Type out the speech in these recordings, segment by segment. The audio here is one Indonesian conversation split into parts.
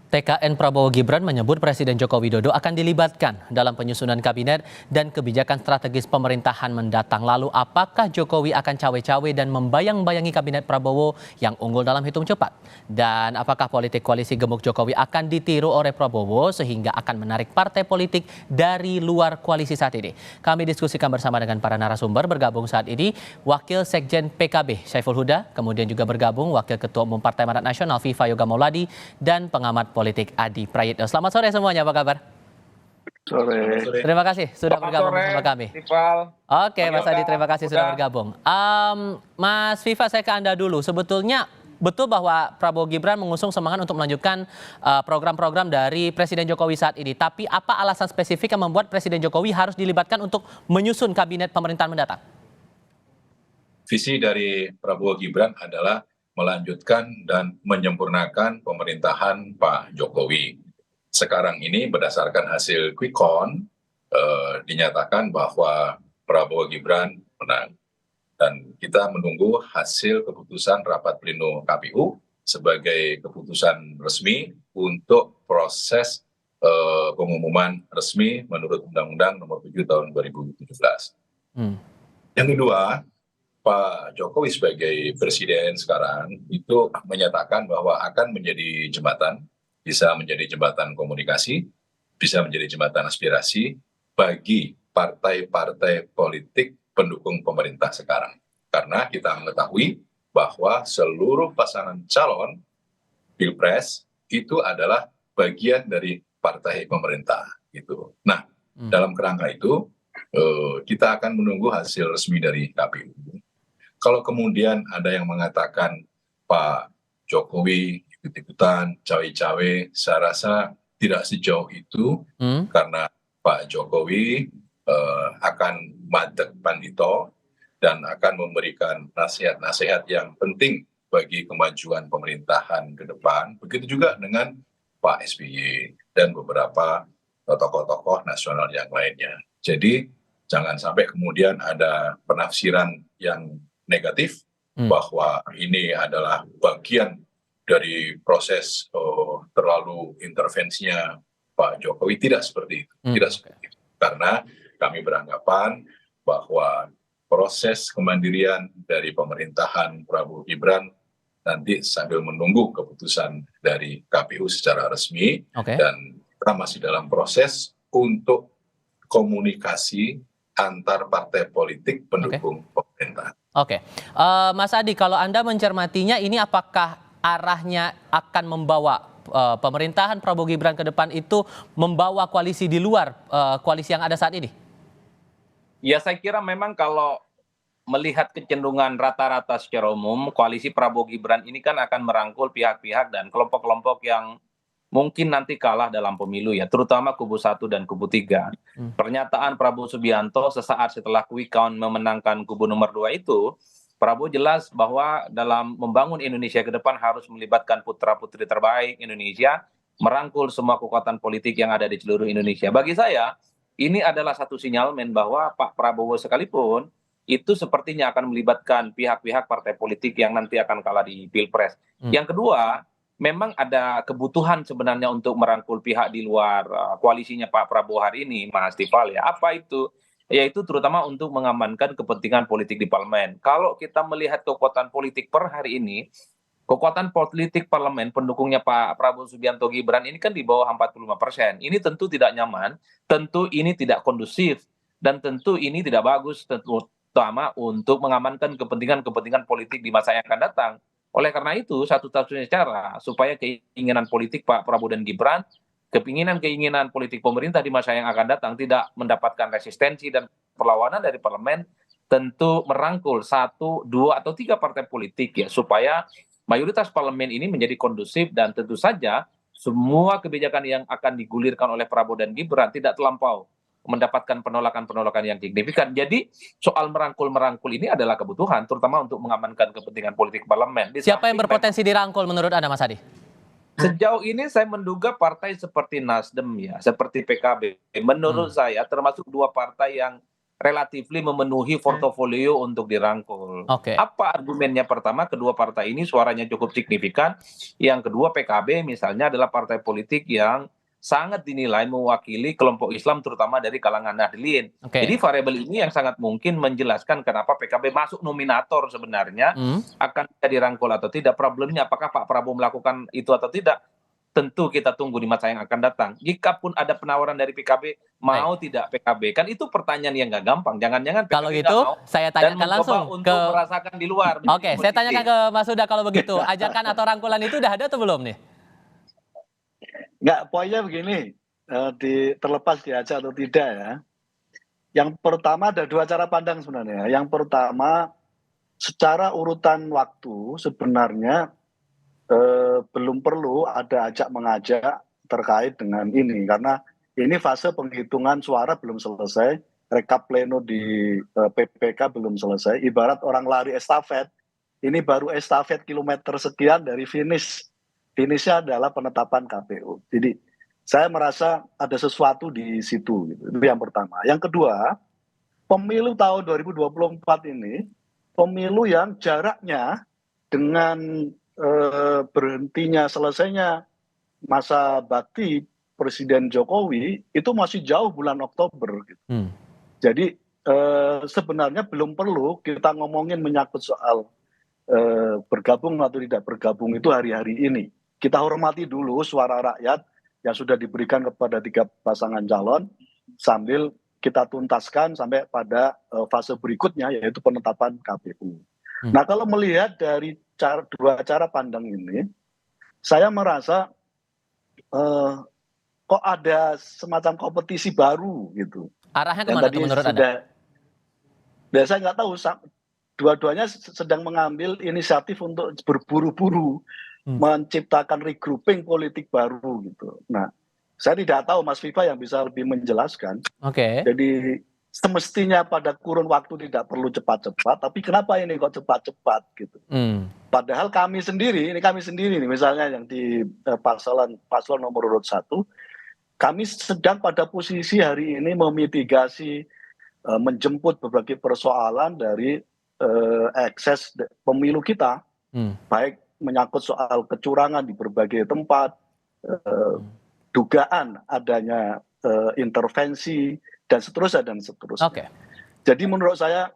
TKN Prabowo Gibran menyebut Presiden Joko Widodo akan dilibatkan dalam penyusunan kabinet dan kebijakan strategis pemerintahan mendatang. Lalu apakah Jokowi akan cawe-cawe dan membayang-bayangi kabinet Prabowo yang unggul dalam hitung cepat? Dan apakah politik koalisi gemuk Jokowi akan ditiru oleh Prabowo sehingga akan menarik partai politik dari luar koalisi saat ini? Kami diskusikan bersama dengan para narasumber. Bergabung saat ini Wakil Sekjen PKB Syaiful Huda, kemudian juga bergabung Wakil Ketua Umum Partai Amanat Nasional Viva Yoga Mauladi dan pengamat politik Adi Prayitno. Selamat sore semuanya, apa kabar? Sore. Terima kasih sudah bergabung bersama kami. Oke, Mas Adi, terima kasih sudah bergabung. Mas Viva, saya ke Anda dulu. Sebetulnya betul bahwa Prabowo Gibran mengusung semangat untuk melanjutkan program-program dari Presiden Jokowi saat ini. Tapi apa alasan spesifik yang membuat Presiden Jokowi harus dilibatkan untuk menyusun kabinet pemerintahan mendatang? Visi dari Prabowo Gibran adalah melanjutkan dan menyempurnakan pemerintahan Pak Jokowi. Sekarang ini berdasarkan hasil quick count dinyatakan bahwa Prabowo Gibran menang. Dan kita menunggu hasil keputusan rapat pleno KPU sebagai keputusan resmi untuk proses pengumuman resmi menurut Undang-Undang Nomor 7 Tahun 2017. Yang kedua, Pak Jokowi sebagai presiden sekarang itu menyatakan bahwa akan menjadi jembatan, bisa menjadi jembatan komunikasi, bisa menjadi jembatan aspirasi bagi partai-partai politik pendukung pemerintah sekarang. Karena kita mengetahui bahwa seluruh pasangan calon Pilpres itu adalah bagian dari partai pemerintah. Gitu. Nah, dalam kerangka itu kita akan menunggu hasil resmi dari KPU. Kalau kemudian ada yang mengatakan Pak Jokowi ikut-ikutan, cawe-cawe, saya rasa tidak sejauh itu karena Pak Jokowi akan madeg pandito dan akan memberikan nasihat-nasihat yang penting bagi kemajuan pemerintahan ke depan. Begitu juga dengan Pak SBY dan beberapa tokoh-tokoh nasional yang lainnya. Jadi jangan sampai kemudian ada penafsiran yang negatif bahwa ini adalah bagian dari proses terlalu intervensinya Pak Jokowi. Tidak seperti itu. Tidak seperti itu. Karena kami beranggapan bahwa proses kemandirian dari pemerintahan Prabowo Gibran nanti sambil menunggu keputusan dari KPU secara resmi dan kita masih dalam proses untuk komunikasi antar partai politik pendukung pemerintah. Mas Adi, kalau Anda mencermatinya ini apakah arahnya akan membawa pemerintahan Prabowo Gibran ke depan itu membawa koalisi di luar koalisi yang ada saat ini? Ya, saya kira memang kalau melihat kecenderungan rata-rata secara umum, koalisi Prabowo Gibran ini kan akan merangkul pihak-pihak dan kelompok-kelompok yang mungkin nanti kalah dalam pemilu ya, terutama kubu 1 dan kubu 3. Pernyataan Prabowo Subianto sesaat setelah quick count memenangkan kubu nomor 2 itu, Prabowo jelas bahwa dalam membangun Indonesia ke depan harus melibatkan putra-putri terbaik Indonesia, merangkul semua kekuatan politik yang ada di seluruh Indonesia. Bagi saya, ini adalah satu sinyalmen bahwa Pak Prabowo sekalipun itu sepertinya akan melibatkan pihak-pihak partai politik yang nanti akan kalah di Pilpres. Yang kedua, memang ada kebutuhan sebenarnya untuk merangkul pihak di luar koalisinya Pak Prabowo hari ini, Mas Tifal ya. Apa itu? Yaitu terutama untuk mengamankan kepentingan politik di parlemen. Kalau kita melihat kekuatan politik per hari ini, kekuatan politik parlemen pendukungnya Pak Prabowo Subianto Gibran ini kan di bawah 45%. Ini tentu tidak nyaman, tentu ini tidak kondusif, dan tentu ini tidak bagus, terutama untuk mengamankan kepentingan-kepentingan politik di masa yang akan datang. Oleh karena itu, satu-satunya cara supaya keinginan politik Pak Prabowo dan Gibran, keinginan politik pemerintah di masa yang akan datang tidak mendapatkan resistensi dan perlawanan dari parlemen, tentu merangkul 1, 2, atau 3 partai politik ya, supaya mayoritas parlemen ini menjadi kondusif dan tentu saja semua kebijakan yang akan digulirkan oleh Prabowo dan Gibran tidak terlampau mendapatkan penolakan-penolakan yang signifikan. Jadi soal merangkul ini adalah kebutuhan, terutama untuk mengamankan kepentingan politik parlemen. Siapa yang berpotensi dirangkul menurut Anda, Mas Adi? Sejauh ini saya menduga partai seperti Nasdem ya, seperti PKB. Menurut saya termasuk 2 partai yang relatifly memenuhi portofolio untuk dirangkul. Oke. Apa argumennya? Pertama, kedua partai ini suaranya cukup signifikan. Yang kedua, PKB misalnya adalah partai politik yang sangat dinilai mewakili kelompok Islam terutama dari kalangan Nahdliyin. Oke. Jadi variabel ini yang sangat mungkin menjelaskan kenapa PKB masuk nominator sebenarnya, akan bisa dirangkul atau tidak. Problemnya apakah Pak Prabowo melakukan itu atau tidak? Tentu kita tunggu di masa yang akan datang. Jika pun ada penawaran dari PKB, mau tidak PKB? Kan itu pertanyaan yang nggak gampang. Jangan-jangan PKB Kalau nggak gitu, mau saya dan tanyakan mencoba langsung untuk merasakan di luar. Oke, saya tanyakan ke Mas Huda kalau begitu. Ajakan atau rangkulan itu udah ada atau belum nih? Nggak, poinnya begini, terlepas diajak atau tidak ya. Yang pertama ada dua cara pandang sebenarnya. Yang pertama, secara urutan waktu sebenarnya belum perlu ada ajak mengajak terkait dengan ini, karena ini fase penghitungan suara belum selesai, rekap pleno di PPK belum selesai, ibarat orang lari estafet, ini baru estafet kilometer sekian dari finishnya adalah penetapan KPU. Jadi saya merasa ada sesuatu di situ, gitu. Itu yang pertama. Yang kedua, pemilu tahun 2024 ini pemilu yang jaraknya dengan berhentinya selesainya masa bakti Presiden Jokowi itu masih jauh bulan Oktober. Gitu. Jadi sebenarnya belum perlu kita ngomongin menyangkut soal bergabung atau tidak bergabung itu hari-hari ini. Kita hormati dulu suara rakyat yang sudah diberikan kepada 3 pasangan calon sambil kita tuntaskan sampai pada fase berikutnya yaitu penetapan KPU. Nah, kalau melihat dari dua cara pandang ini, saya merasa kok ada semacam kompetisi baru gitu. Arahnya kemana tuh menurut Anda? Saya nggak tahu, dua-duanya sedang mengambil inisiatif untuk berburu-buru menciptakan regrouping politik baru gitu. Nah, saya tidak tahu Mas Viva yang bisa lebih menjelaskan. Oke. Jadi semestinya pada kurun waktu tidak perlu cepat-cepat, tapi kenapa ini kok cepat-cepat gitu? Padahal kami sendiri nih, misalnya yang di paslon nomor urut 1, kami sedang pada posisi hari ini memitigasi, menjemput berbagai persoalan dari ekses pemilu kita, baik menyangkut soal kecurangan di berbagai tempat, dugaan adanya intervensi, dan seterusnya. Oke. Jadi menurut saya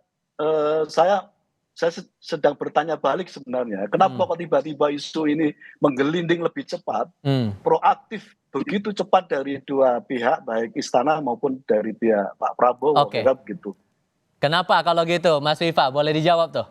sedang bertanya balik sebenarnya, kenapa kok tiba-tiba isu ini menggelinding lebih cepat, proaktif begitu cepat dari dua pihak, baik istana maupun dari pihak Pak Prabowo. Oke. Gitu. Kenapa kalau gitu, Mas Viva? Boleh dijawab tuh.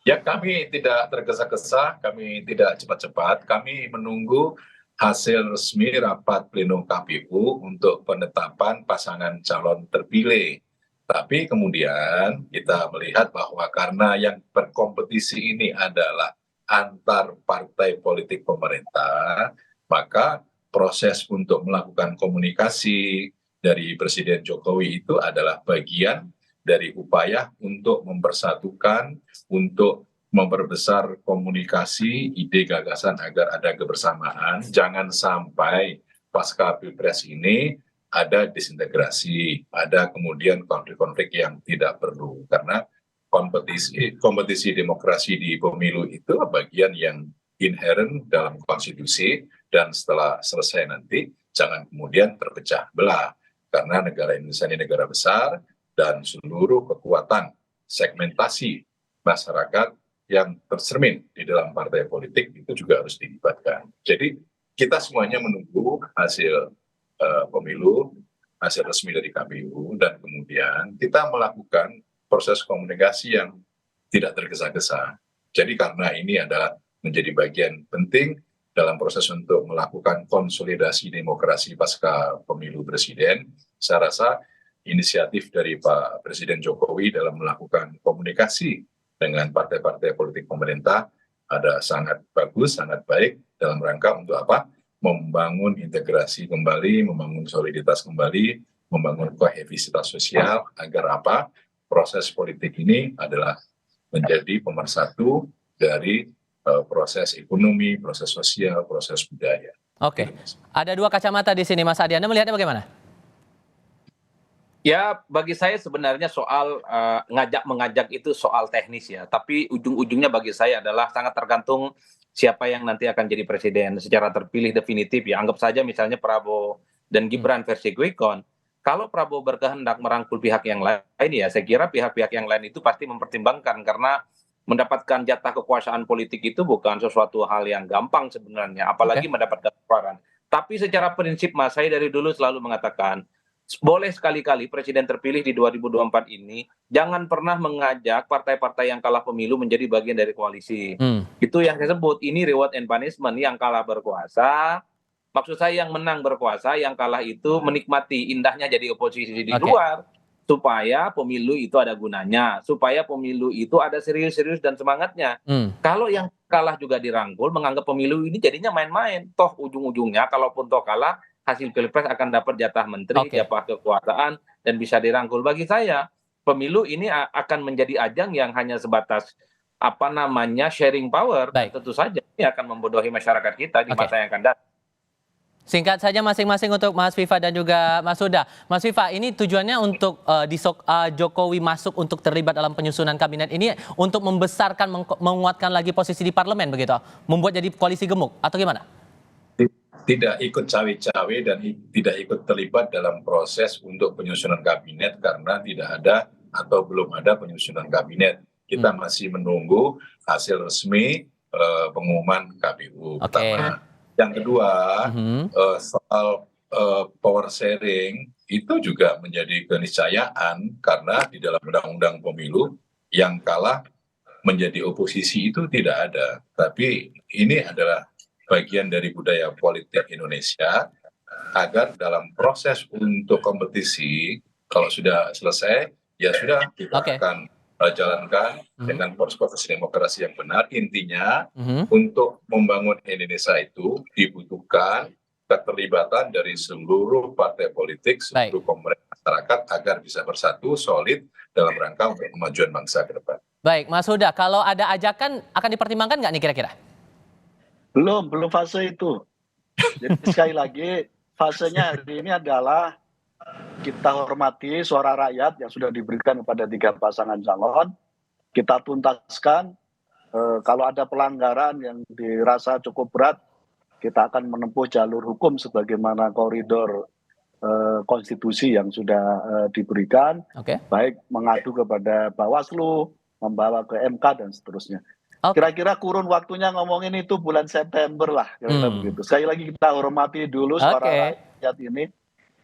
Ya, kami tidak tergesa-gesa, kami tidak cepat-cepat, kami menunggu hasil resmi rapat pleno KPU untuk penetapan pasangan calon terpilih. Tapi kemudian kita melihat bahwa karena yang berkompetisi ini adalah antar partai politik pemerintah, maka proses untuk melakukan komunikasi dari Presiden Jokowi itu adalah bagian dari upaya untuk mempersatukan, untuk memperbesar komunikasi, ide, gagasan agar ada kebersamaan. Jangan sampai pasca Pilpres ini ada disintegrasi, ada kemudian konflik-konflik yang tidak perlu. Karena kompetisi demokrasi di pemilu itu bagian yang inherent dalam konstitusi, dan setelah selesai nanti jangan kemudian terpecah belah. Karena negara Indonesia ini negara besar, dan seluruh kekuatan segmentasi masyarakat yang tercermin di dalam partai politik itu juga harus dilibatkan. Jadi kita semuanya menunggu hasil pemilu, hasil resmi dari KPU, dan kemudian kita melakukan proses komunikasi yang tidak tergesa-gesa. Jadi karena ini adalah menjadi bagian penting dalam proses untuk melakukan konsolidasi demokrasi pasca pemilu presiden, saya rasa inisiatif dari Pak Presiden Jokowi dalam melakukan komunikasi dengan partai-partai politik pemerintah ada sangat bagus, sangat baik dalam rangka untuk apa? Membangun integrasi kembali, membangun soliditas kembali, membangun kohesivitas sosial agar apa? Proses politik ini adalah menjadi pemersatu dari proses ekonomi, proses sosial, proses budaya. Oke. Ada dua kacamata di sini, Mas Adi. Anda melihatnya bagaimana? Ya, bagi saya sebenarnya soal ngajak-mengajak itu soal teknis ya, tapi ujung-ujungnya bagi saya adalah sangat tergantung siapa yang nanti akan jadi presiden secara terpilih definitif ya. Anggap saja misalnya Prabowo dan Gibran versi quick count. Kalau Prabowo berkehendak merangkul pihak yang lain ya, saya kira pihak-pihak yang lain itu pasti mempertimbangkan karena mendapatkan jatah kekuasaan politik itu bukan sesuatu hal yang gampang sebenarnya, apalagi Oke. mendapatkan peran. Tapi secara prinsip Mas, saya dari dulu selalu mengatakan boleh sekali-kali presiden terpilih di 2024 ini jangan pernah mengajak partai-partai yang kalah pemilu menjadi bagian dari koalisi. Hmm. Itu yang saya sebut, ini reward and punishment, yang kalah berkuasa, maksud saya yang menang berkuasa, yang kalah itu menikmati indahnya jadi oposisi di Oke. luar, supaya pemilu itu ada gunanya, supaya pemilu itu ada serius-serius dan semangatnya. Hmm. Kalau yang kalah juga dirangkul, menganggap pemilu ini jadinya main-main, toh ujung-ujungnya kalaupun toh kalah, hasil pilpres akan dapat jatah menteri, Oke. jatah kekuasaan, dan bisa dirangkul. Bagi saya, pemilu ini akan menjadi ajang yang hanya sebatas apa namanya sharing power, dan Baik. tentu saja ini akan membodohi masyarakat kita di Oke. masa yang akan datang. Singkat saja masing-masing untuk Mas Viva dan juga Mas Huda. Mas Viva, ini tujuannya untuk Jokowi masuk untuk terlibat dalam penyusunan kabinet ini untuk membesarkan, menguatkan lagi posisi di parlemen begitu? Membuat jadi koalisi gemuk atau gimana? Tidak ikut cawe-cawe dan tidak ikut terlibat dalam proses untuk penyusunan kabinet karena tidak ada atau belum ada penyusunan kabinet. Kita masih menunggu hasil resmi pengumuman KPU. Oke. Pertama. Yang kedua, soal power sharing itu juga menjadi keniscayaan karena di dalam undang-undang pemilu yang kalah menjadi oposisi itu tidak ada. Tapi ini adalah bagian dari budaya politik Indonesia agar dalam proses untuk kompetisi kalau sudah selesai ya sudah kita akan jalankan dengan proses demokrasi yang benar. Intinya untuk membangun Indonesia itu dibutuhkan keterlibatan dari seluruh partai politik, seluruh komponen masyarakat agar bisa bersatu solid dalam rangka untuk kemajuan bangsa ke depan. Baik, Mas Huda, kalau ada ajakan akan dipertimbangkan nggak nih kira-kira? Belum fase itu. Jadi sekali lagi fasenya hari ini adalah kita hormati suara rakyat yang sudah diberikan kepada 3 pasangan calon. Kita tuntaskan, kalau ada pelanggaran yang dirasa cukup berat, kita akan menempuh jalur hukum sebagaimana koridor konstitusi yang sudah diberikan. Baik mengadu kepada Bawaslu, membawa ke MK dan seterusnya. Kira-kira kurun waktunya ngomongin itu bulan September lah, kira-kira begitu. Sekali lagi kita hormati dulu suara rakyat ini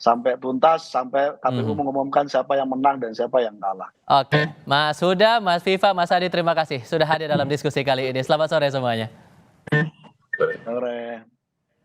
sampai tuntas, sampai KPU mengumumkan siapa yang menang dan siapa yang kalah. Oke, Mas Huda, Mas Viva, Mas Adi, terima kasih sudah hadir dalam diskusi kali ini. Selamat sore semuanya. Sore.